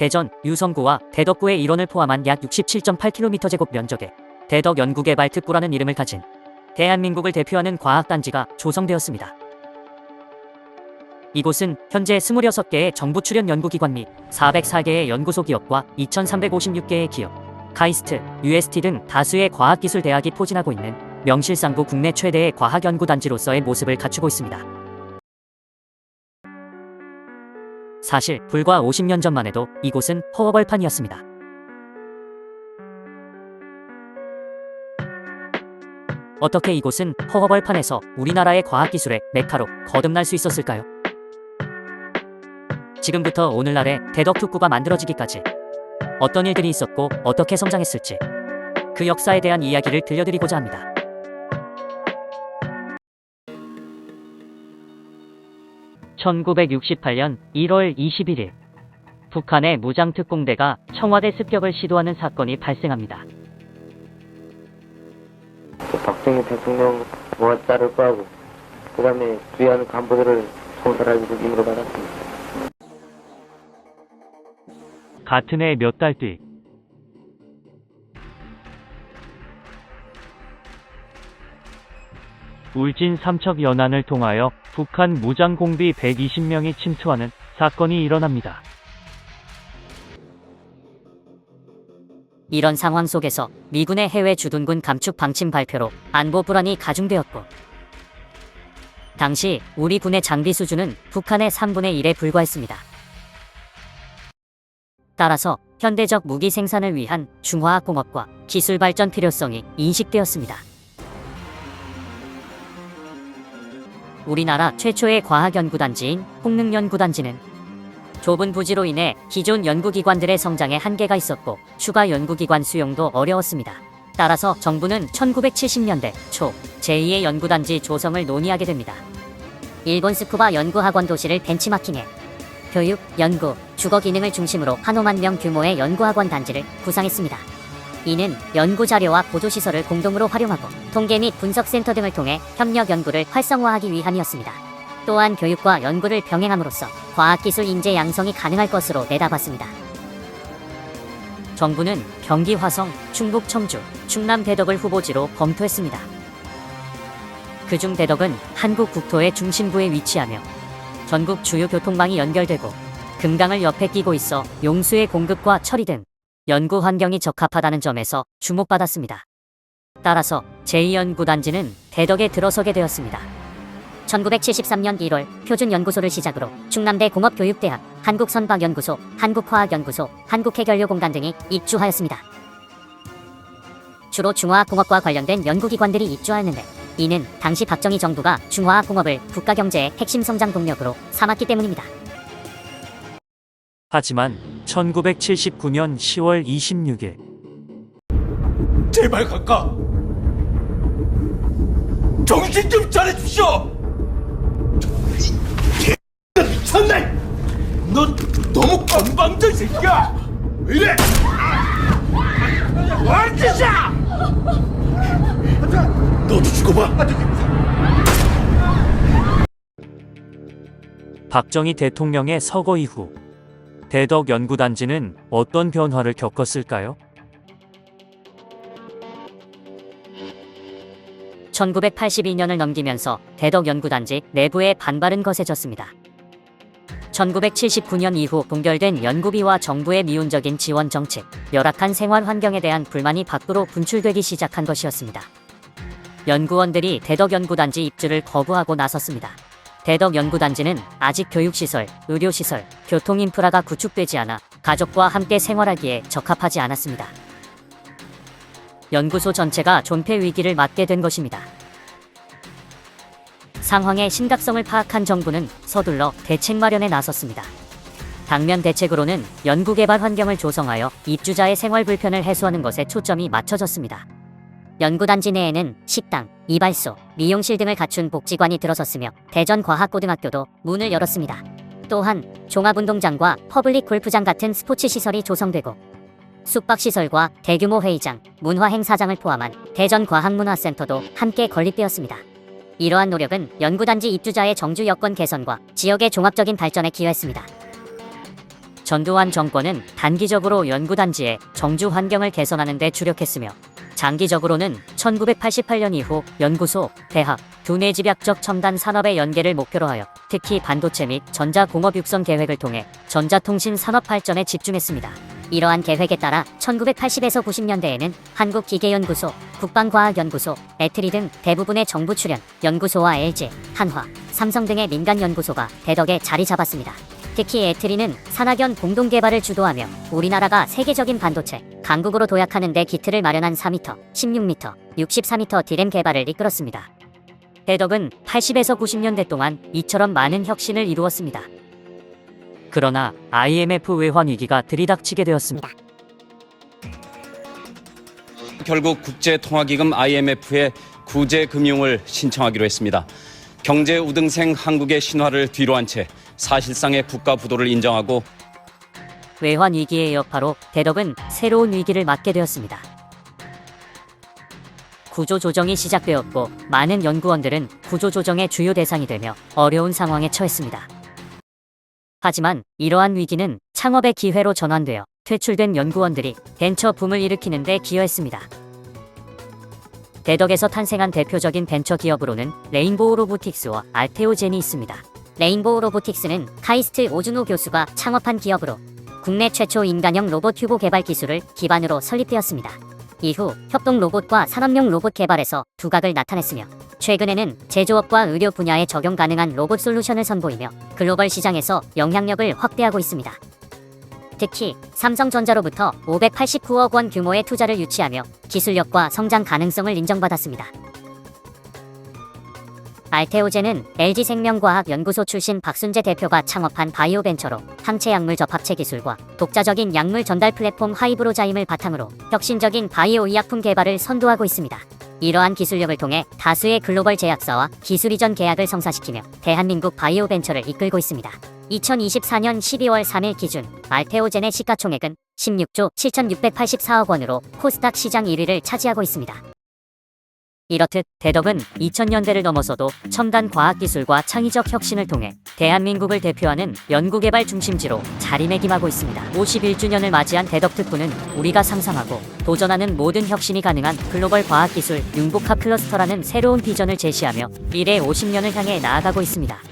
대전, 유성구와 대덕구의 일원을 포함한 약 67.8km² 면적의 대덕연구개발특구라는 이름을 가진 대한민국을 대표하는 과학단지가 조성되었습니다. 이곳은 현재 26개의 정부 출연 연구기관 및 404개의 연구소 기업과 2356개의 기업, 카이스트, UST 등 다수의 과학기술대학이 포진하고 있는 명실상부 국내 최대의 과학연구단지로서의 모습을 갖추고 있습니다. 사실 불과 50년 전만 해도 이곳은 허허벌판이었습니다. 어떻게 이곳은 허허벌판에서 우리나라의 과학기술의 메카로 거듭날 수 있었을까요? 지금부터 오늘날의 대덕특구가 만들어지기까지 어떤 일들이 있었고 어떻게 성장했을지 그 역사에 대한 이야기를 들려드리고자 합니다. (1968년 1월 21일) 북한의 무장특공대가 청와대 습격을 시도하는 사건이 발생합니다. 박정희 대통령 뭐가 따를 거하고 그 다음에 주요한 간부들을 총살하기로 임무를 받았습니다. 같은 해 몇 달 뒤 울진 삼척 연안을 통하여 북한 무장공비 120명이 침투하는 사건이 일어납니다. 이런 상황 속에서 미군의 해외 주둔군 감축 방침 발표로 안보 불안이 가중되었고, 당시 우리 군의 장비 수준은 북한의 3분의 1에 불과했습니다. 따라서 현대적 무기 생산을 위한 중화학공업과 기술 발전 필요성이 인식되었습니다. 우리나라 최초의 과학연구단지인 홍릉연구단지는 좁은 부지로 인해 기존 연구기관들의 성장에 한계가 있었고 추가 연구기관 수용도 어려웠습니다. 따라서 정부는 1970년대 초 제2의 연구단지 조성을 논의하게 됩니다. 일본 스쿠바 연구학원 도시를 벤치마킹해 교육, 연구, 주거 기능을 중심으로 한 5만 명 규모의 연구학원 단지를 구상했습니다. 이는 연구자료와 보조시설을 공동으로 활용하고 통계 및 분석센터 등을 통해 협력 연구를 활성화하기 위함이었습니다. 또한 교육과 연구를 병행함으로써 과학기술 인재 양성이 가능할 것으로 내다봤습니다. 정부는 경기 화성, 충북 청주, 충남 대덕을 후보지로 검토했습니다. 그중 대덕은 한국 국토의 중심부에 위치하며 전국 주요 교통망이 연결되고 금강을 옆에 끼고 있어 용수의 공급과 처리 등 연구 환경이 적합하다는 점에서 주목받았습니다. 따라서 제2연구단지는 대덕에 들어서게 되었습니다. 1973년 1월 표준연구소를 시작으로 충남대 공업교육대학, 한국선박연구소, 한국화학연구소, 한국해결료공단 등이 입주하였습니다. 주로 중화학공업과 관련된 연구기관들이 입주하였는데, 이는 당시 박정희 정부가 중화학공업을 국가경제의 핵심 성장 동력으로 삼았기 때문입니다. 하지만 1979년 10월 26일 제발 각하 정신 좀 차려주시오. 개 미쳤나? 너 너무 건방져 새끼야. 왜 이래? 뭔 짓이야? 너도 죽어봐. 박정희 대통령의 서거 이후 대덕 연구단지는 어떤 변화를 겪었을까요? 1982년을 넘기면서 대덕 연구단지 내부의 반발은 거세졌습니다. 1979년 이후 동결된 연구비와 정부의 미온적인 지원 정책, 열악한 생활 환경에 대한 불만이 밖으로 분출되기 시작한 것이었습니다. 연구원들이 대덕 연구단지 입주를 거부하고 나섰습니다. 대덕 연구단지는 아직 교육시설, 의료시설, 교통인프라가 구축되지 않아 가족과 함께 생활하기에 적합하지 않았습니다. 연구소 전체가 존폐 위기를 맞게 된 것입니다. 상황의 심각성을 파악한 정부는 서둘러 대책 마련에 나섰습니다. 당면 대책으로는 연구개발 환경을 조성하여 입주자의 생활 불편을 해소하는 것에 초점이 맞춰졌습니다. 연구단지 내에는 식당, 이발소, 미용실 등을 갖춘 복지관이 들어섰으며 대전과학고등학교도 문을 열었습니다. 또한 종합운동장과 퍼블릭 골프장 같은 스포츠 시설이 조성되고 숙박시설과 대규모 회의장, 문화행사장을 포함한 대전과학문화센터도 함께 건립되었습니다. 이러한 노력은 연구단지 입주자의 정주 여건 개선과 지역의 종합적인 발전에 기여했습니다. 전두환 정권은 단기적으로 연구단지의 정주 환경을 개선하는 데 주력했으며 장기적으로는 1988년 이후 연구소, 대학, 두뇌 집약적 첨단 산업의 연계를 목표로 하여 특히 반도체 및 전자공업 육성 계획을 통해 전자통신 산업 발전에 집중했습니다. 이러한 계획에 따라 1980에서 90년대에는 한국기계연구소, 국방과학연구소, 에트리 등 대부분의 정부 출연 연구소와 LG, 한화, 삼성 등의 민간 연구소가 대덕에 자리 잡았습니다. 특히 에트리는 산학연 공동개발을 주도하며 우리나라가 세계적인 반도체, 강국으로 도약하는 데 기틀을 마련한 4m, 16m, 64m D램 개발을 이끌었습니다. 대덕은 80에서 90년대 동안 이처럼 많은 혁신을 이루었습니다. 그러나 IMF 외환 위기가 들이닥치게 되었습니다. 결국 국제통화기금 IMF에 구제 금융을 신청하기로 했습니다. 경제 우등생 한국의 신화를 뒤로한 채 사실상의 국가 부도를 인정하고 외환 위기의 여파로 대덕은 새로운 위기를 맞게 되었습니다. 구조조정이 시작되었고 많은 연구원들은 구조조정의 주요 대상이 되며 어려운 상황에 처했습니다. 하지만 이러한 위기는 창업의 기회로 전환되어 퇴출된 연구원들이 벤처 붐을 일으키는 데 기여했습니다. 대덕에서 탄생한 대표적인 벤처 기업으로는 레인보우 로보틱스와 알테오젠이 있습니다. 레인보우 로보틱스는 카이스트 오준호 교수가 창업한 기업으로 국내 최초 인간형 로봇 튜브 개발 기술을 기반으로 설립되었습니다. 이후 협동 로봇과 산업용 로봇 개발에서 두각을 나타냈으며 최근에는 제조업과 의료 분야에 적용 가능한 로봇 솔루션을 선보이며 글로벌 시장에서 영향력을 확대하고 있습니다. 특히 삼성전자로부터 589억 원 규모의 투자를 유치하며 기술력과 성장 가능성을 인정받았습니다. 알테오젠은 LG생명과학연구소 출신 박순재 대표가 창업한 바이오벤처로 항체 약물 접합체 기술과 독자적인 약물 전달 플랫폼 하이브로자임을 바탕으로 혁신적인 바이오 의약품 개발을 선도하고 있습니다. 이러한 기술력을 통해 다수의 글로벌 제약사와 기술 이전 계약을 성사시키며 대한민국 바이오벤처를 이끌고 있습니다. 2024년 12월 3일 기준 알테오젠의 시가총액은 16조 7,684억 원으로 코스닥 시장 1위를 차지하고 있습니다. 이렇듯 대덕은 2000년대를 넘어서도 첨단 과학기술과 창의적 혁신을 통해 대한민국을 대표하는 연구개발 중심지로 자리매김하고 있습니다. 51주년을 맞이한 대덕특구는 우리가 상상하고 도전하는 모든 혁신이 가능한 글로벌 과학기술 융복합 클러스터라는 새로운 비전을 제시하며 미래 50년을 향해 나아가고 있습니다.